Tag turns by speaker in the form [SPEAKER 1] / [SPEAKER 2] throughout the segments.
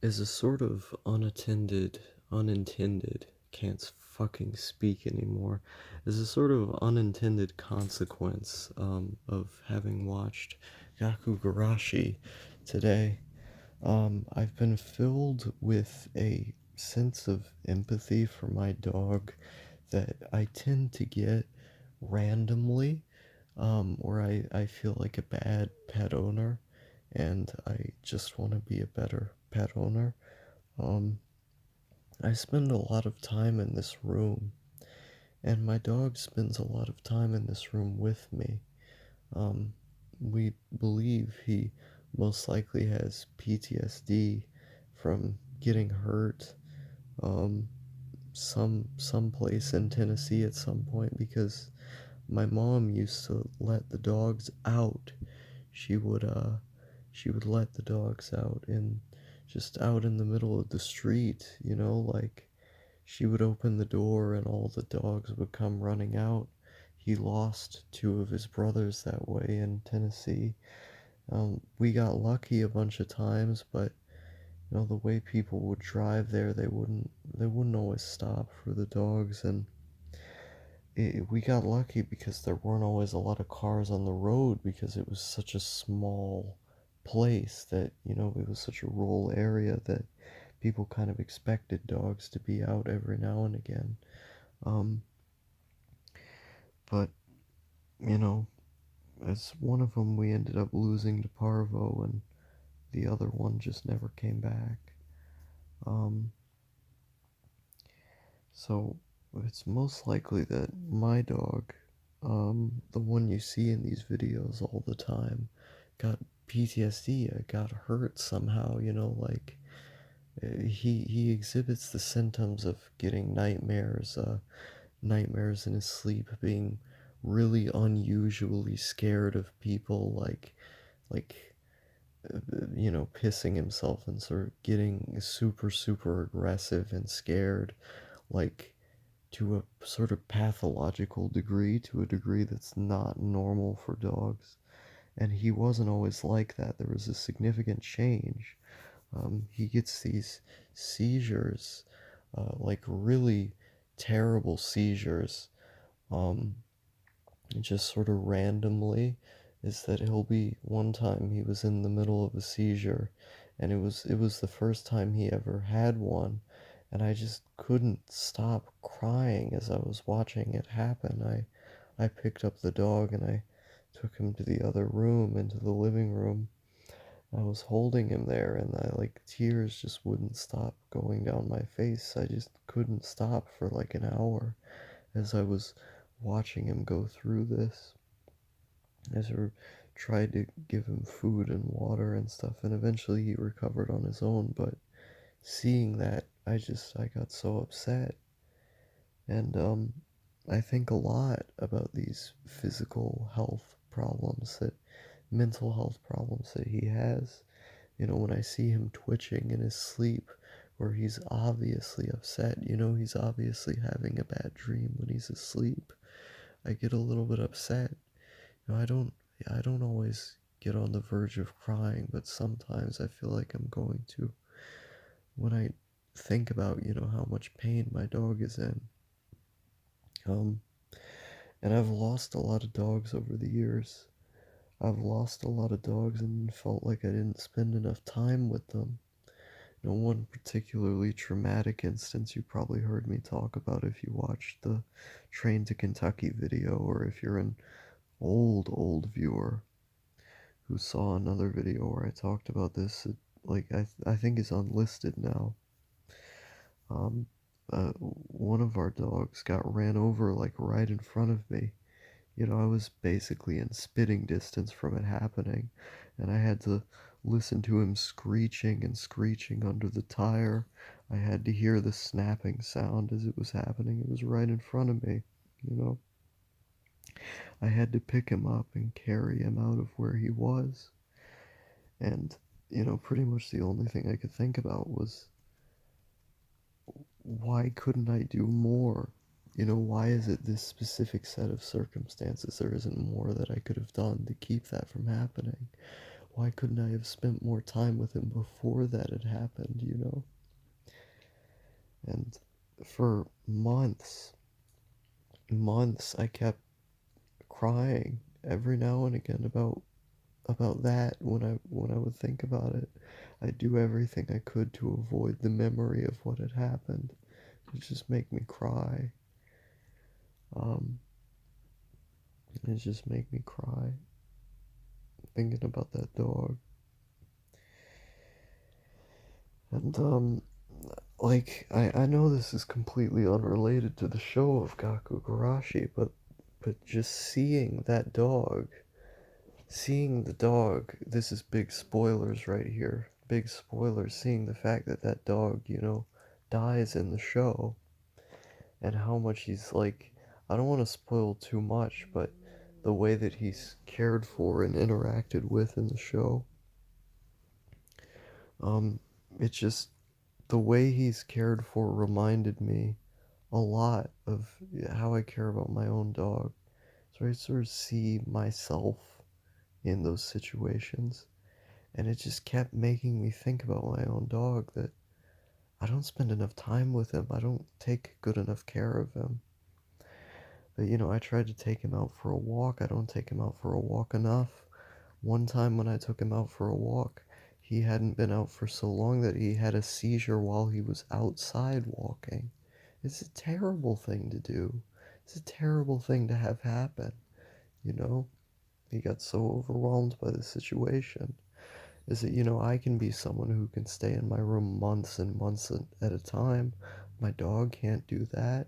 [SPEAKER 1] is a sort of unintended, can't fucking speak anymore, is a sort of unintended consequence of having watched Gakugarashi today. I've been filled with a sense of empathy for my dog that I tend to get randomly, where I feel like a bad pet owner and I just want to be a better pet owner. Um, I spend a lot of time in this room, and my dog spends a lot of time in this room with me. Um, we believe he most likely has PTSD from getting hurt um, someplace in Tennessee at some point because my mom used to let the dogs out. She would she would let the dogs out in just out in the middle of the street, like she would open the door and all the dogs would come running out. He lost two of his brothers that way in Tennessee. We got lucky a bunch of times, but the way people would drive there, they wouldn't always stop for the dogs, and we got lucky because there weren't always a lot of cars on the road because it was such a small place that it was such a rural area that people kind of expected dogs to be out every now and again. Um, but you know, as one of them we ended up losing to Parvo, and the other one just never came back. Um, so it's most likely that my dog, the one you see in these videos all the time, got PTSD. Got hurt somehow. Like he exhibits the symptoms of getting nightmares. Nightmares in his sleep, being really unusually scared of people, like pissing himself and sort of getting super super aggressive and scared, like to a sort of pathological degree, to a degree that's not normal for dogs. And he wasn't always like that. There was a significant change. He gets these seizures, like really terrible seizures, um, just sort of randomly. Is that he'll be one time he was in the middle of a seizure, and it was the first time he ever had one, and I just couldn't stop crying as I was watching it happen. I picked up the dog and I took him to the other room, into the living room. I was holding him there, and tears just wouldn't stop going down my face. I just couldn't stop for like an hour as I was watching him go through this. As I tried to give him food and water and stuff, and eventually he recovered on his own. But seeing that, I got so upset, and I think a lot about these physical health problems, that mental health problems that he has. When I see him twitching in his sleep, where he's obviously upset, he's obviously having a bad dream when he's asleep, I get a little bit upset. I don't always get on the verge of crying, but sometimes I feel like I'm going to when I think about, how much pain my dog is in. Um, and I've lost a lot of dogs over the years. I've lost a lot of dogs and felt like I didn't spend enough time with them. One particularly traumatic instance you probably heard me talk about if you watched the Train to Kentucky video, or if you're an old viewer who saw another video where I talked about this. I think is unlisted now. Um, one of our dogs got ran over like right in front of me. I was basically in spitting distance from it happening, and I had to listen to him screeching and screeching under the tire. I had to hear the snapping sound as it was happening. It was right in front of me, you know. I had to pick him up and carry him out of where he was. And, pretty much the only thing I could think about was, why couldn't I do more? Why is it this specific set of circumstances? There isn't more that I could have done to keep that from happening. why couldn't I have spent more time with him before that had happened, you know? And for months, I kept crying every now and again about that when I would think about it. I do everything I could to avoid the memory of what had happened. It just make me cry. Um, it just make me cry thinking about that dog. And like I know this is completely unrelated to the show of Gakugarashi, but just seeing that dog, seeing the dog, this is big spoilers right here. Big spoilers, seeing the fact that that dog, dies in the show and how much he's like, I don't want to spoil too much, but the way that he's cared for and interacted with in the show, um, it's just the way he's cared for reminded me a lot of how I care about my own dog. So I sort of see myself in those situations, and it just kept making me think about my own dog that I don't spend enough time with him. I don't take good enough care of him. But I tried to take him out for a walk. I don't take him out for a walk enough. One time when I took him out for a walk, he hadn't been out for so long that he had a seizure while he was outside walking. It's a terrible thing to do. It's a terrible thing to have happen, you know? He got so overwhelmed by the situation. Is that, I can be someone who can stay in my room months and months at a time. My dog can't do that,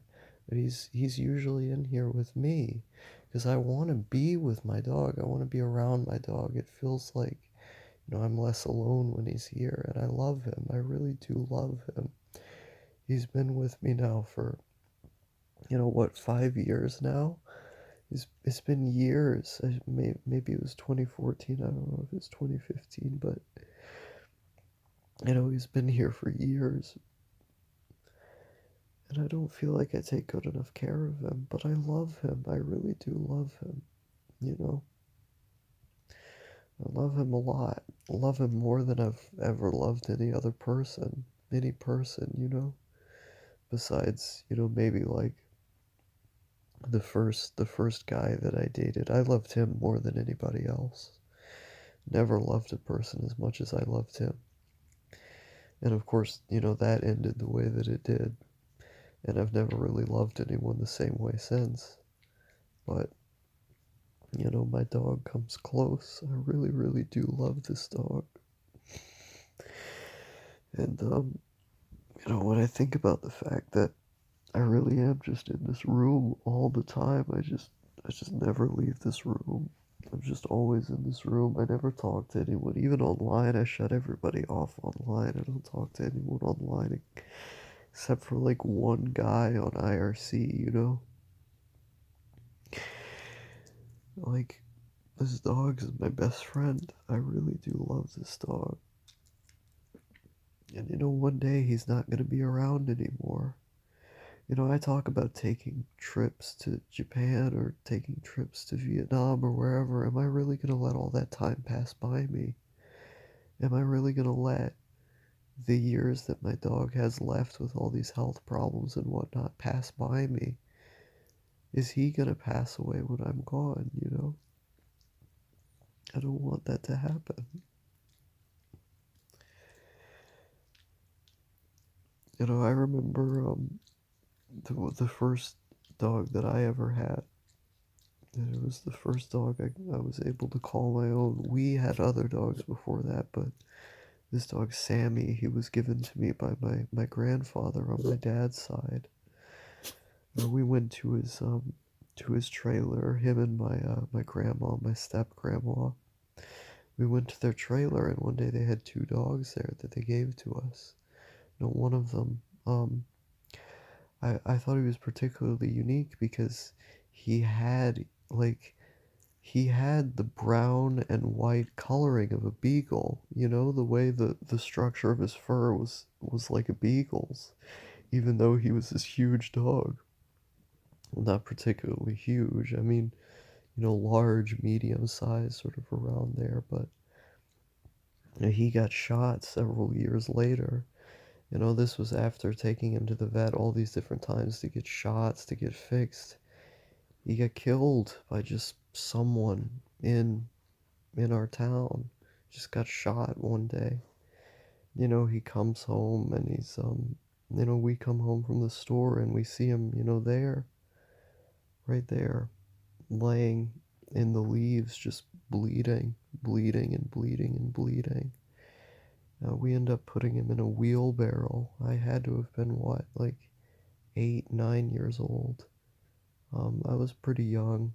[SPEAKER 1] but he's usually in here with me because I want to be with my dog. I want to be around my dog. It feels like, I'm less alone when he's here, and I love him. I really do love him. He's been with me now for, what, 5 years now? It's been years. Maybe it was 2014. I don't know if it's 2015, but he's been here for years, and I don't feel like I take good enough care of him, but I love him. I really do love him, you know? I love him a lot. I love him more than I've ever loved any other person. Any person, Besides, maybe like the first guy that I dated. I loved him more than anybody else. Never loved a person as much as I loved him. And of course, that ended the way that it did. And I've never really loved anyone the same way since. But, my dog comes close. I really, really do love this dog. And, when I think about the fact that I really am just in this room all the time, I just never leave this room. I'm just always in this room. I never talk to anyone. Even online, I shut everybody off online. I don't talk to anyone online except for like one guy on IRC. Like, this dog is my best friend. I really do love this dog. And one day he's not going to be around anymore. I talk about taking trips to Japan or taking trips to Vietnam or wherever. Am I really going to let all that time pass by me? Am I really going to let the years that my dog has left with all these health problems and whatnot pass by me? Is he going to pass away when I'm gone? I don't want that to happen. I remember the first dog that I ever had. And it was the first dog I was able to call my own. We had other dogs before that, but this dog, Sammy, he was given to me by my grandfather on my dad's side. We went to his trailer, him and my grandma, my step grandma. We went to their trailer, and one day they had two dogs there that they gave to us. One of them, I thought he was particularly unique because he had he had the brown and white coloring of a beagle. The way the structure of his fur was like a beagle's, even though he was this huge dog. Well, not particularly huge. I mean, large, medium size, sort of around there, but He got shot several years later. This was after taking him to the vet all these different times to get shots, to get fixed. He got killed by just someone in our town. Just got shot one day. He comes home and we come home from the store and we see him, there, right there, laying in the leaves, just bleeding, bleeding and bleeding and bleeding. We end up putting him in a wheelbarrow. I had to have been what, like 8, 9 years old. I was pretty young.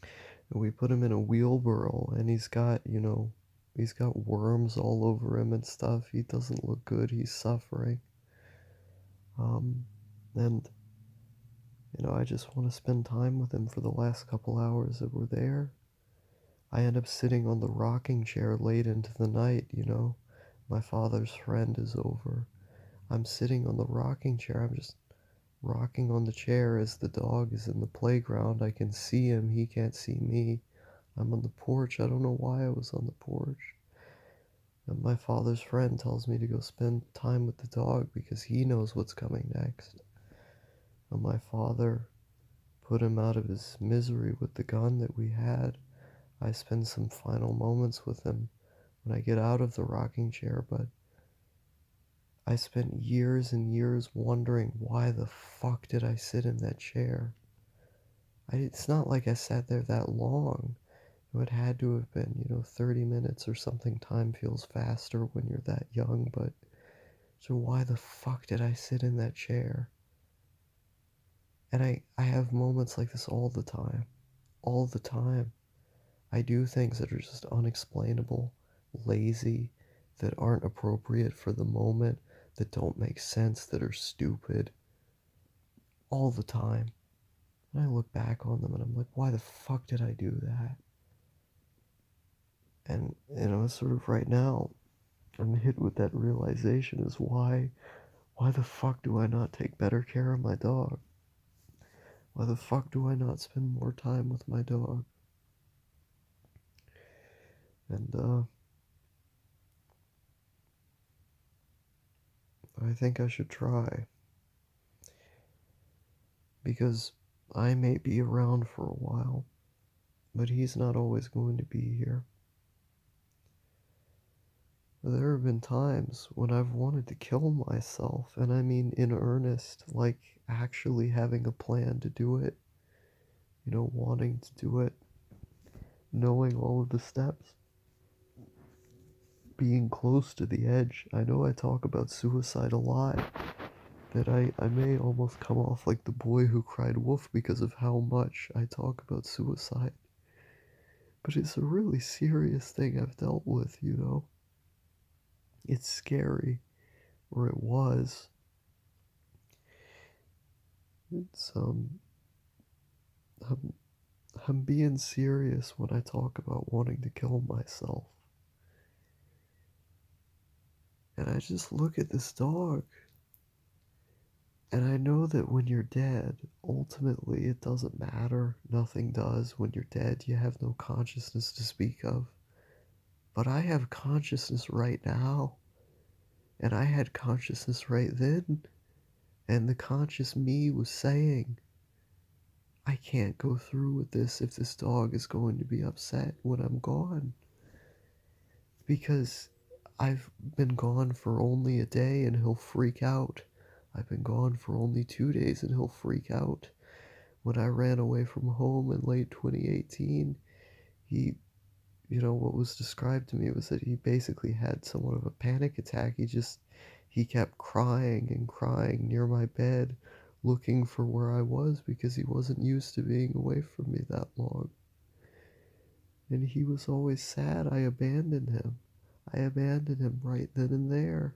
[SPEAKER 1] And we put him in a wheelbarrow, and he's got worms all over him and stuff. He doesn't look good. He's suffering. Um, and I just want to spend time with him for the last couple hours that we're there. I end up sitting on the rocking chair late into the night. My father's friend is over. I'm sitting on the rocking chair. I'm just rocking on the chair as the dog is in the playground. I can see him. He can't see me. I'm on the porch. I don't know why I was on the porch. And my father's friend tells me to go spend time with the dog because he knows what's coming next. And my father put him out of his misery with the gun that we had. I spend some final moments with him when I get out of the rocking chair, but I spent years and years wondering why the fuck did I sit in that chair? It's not like I sat there that long. It had to have been, 30 minutes or something. Time feels faster when you're that young, but so why the fuck did I sit in that chair? And I have moments like this all the time. All the time. I do things that are just unexplainable, lazy, that aren't appropriate for the moment, that don't make sense, that are stupid. All the time. And I look back on them and I'm like, why the fuck did I do that? And, it's sort of right now, I'm hit with that realization is why the fuck do I not take better care of my dog? Why the fuck do I not spend more time with my dog? And, I think I should try. Because I may be around for a while, but he's not always going to be here. There have been times when I've wanted to kill myself, and I mean in earnest, like actually having a plan to do it, wanting to do it, knowing all of the steps, being close to the edge. I know I talk about suicide a lot, that I may almost come off like the boy who cried wolf because of how much I talk about suicide. But it's a really serious thing I've dealt with. It's scary, or it was. It's I'm, I'm being serious when I talk about wanting to kill myself. And I just look at this dog, and I know that when you're dead, ultimately it doesn't matter. Nothing does. When you're dead, you have no consciousness to speak of. But I have consciousness right now, and I had consciousness right then, and the conscious me was saying, I can't go through with this if this dog is going to be upset when I'm gone. Because I've been gone for only a day and he'll freak out. I've been gone for only 2 days and he'll freak out. When I ran away from home in late 2018, what was described to me was that he basically had somewhat of a panic attack. He kept crying and crying near my bed, looking for where I was because he wasn't used to being away from me that long. And he was always sad I abandoned him. I abandoned him right then and there.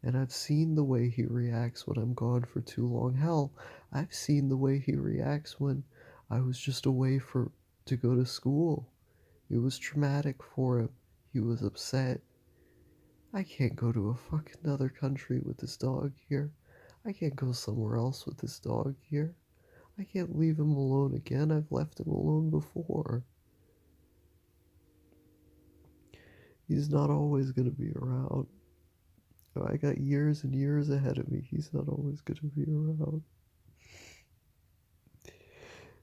[SPEAKER 1] And I've seen the way he reacts when I'm gone for too long. Hell, I've seen the way he reacts when I was just away to go to school. It was traumatic for him. He was upset. I can't go to a fucking other country with this dog here. I can't go somewhere else with this dog here. I can't leave him alone again. I've left him alone before. He's not always gonna be around. I got years and years ahead of me. He's not always gonna be around.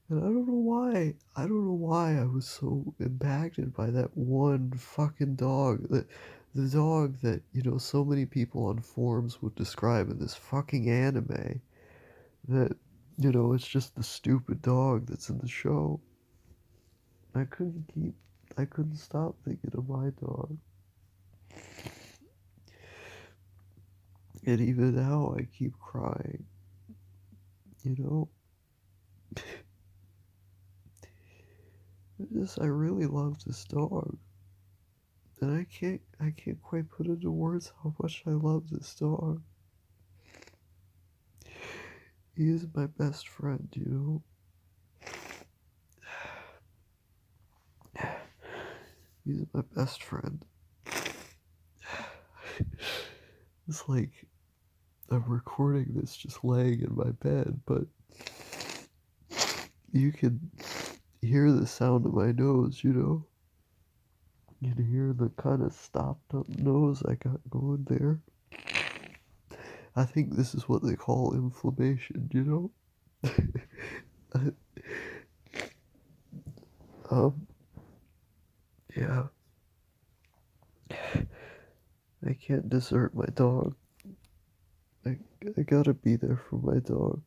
[SPEAKER 1] And I don't know why. I don't know why I was so impacted by that one fucking dog. The dog that, so many people on forums would describe in this fucking anime. That, it's just the stupid dog that's in the show. I couldn't keep, I couldn't stop thinking of my dog. And even now I keep crying, you know? I really love this dog. And I can't quite put into words how much I love this dog. He is my best friend. He's my best friend. It's like I'm recording this just laying in my bed, but you can hear the sound of my nose. You can hear the kind of stopped up nose I got going there. I think this is what they call inflammation. um, yeah. I can't desert my dog. I, I gotta be there for my dog.